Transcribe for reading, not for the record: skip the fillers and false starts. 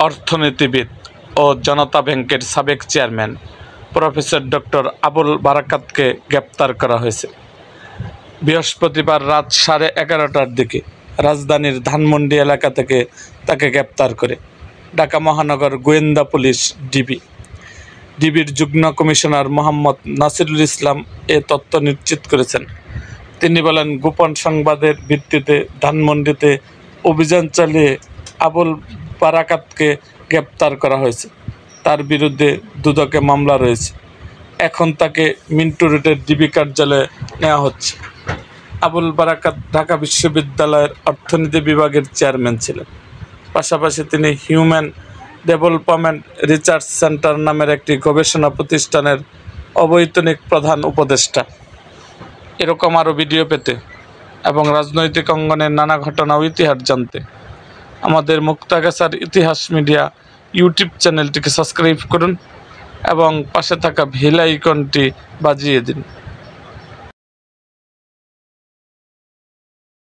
অর্থনীতিবিদ ও জনতা ব্যাংকের সাবেক চেয়ারম্যান প্রফেসর ডক্টর আবুল বারাকাতকে গ্রেপ্তার করা হয়েছে। বৃহস্পতিবার রাত 11:30টার দিকে রাজধানীর ধানমন্ডি এলাকা থেকে তাকে গ্রেপ্তার করে ঢাকা মহানগর গোয়েন্দা পুলিশ ডিবির যুগ্ম কমিশনার মোহাম্মদ নাসিরুল ইসলাম এ তথ্য নিশ্চিত করেছেন। তিনি বলেন, গোপন সংবাদের ভিত্তিতে ধানমন্ডিতে অভিযান চালিয়ে আবুল বারাকাতকে গ্রেপ্তার করা হয়েছে। তার বিরুদ্ধে দুদকে মামলা রয়েছে। এখন তাকে মিন্টু রোডের ডিবি কার্যালয়ে নেওয়া হচ্ছে। আবুল বারাকাত ঢাকা বিশ্ববিদ্যালয়ের অর্থনীতি বিভাগের চেয়ারম্যান ছিলেন। পাশাপাশি তিনি হিউম্যান ডেভেলপমেন্ট রিসার্চ সেন্টার নামের একটি গবেষণা প্রতিষ্ঠানের অবৈতনিক প্রধান উপদেষ্টা। এরকম আরও ভিডিও পেতে এবং রাজনৈতিক অঙ্গনের নানা ঘটনা ও ইতিহাস জানতে আমাদের মুক্তাগাছার ইতিহাস মিডিয়া ইউটিউব চ্যানেলটিকে সাবস্ক্রাইব করুন এবং পাশে থাকা বেল আইকনটি বাজিয়ে দিন।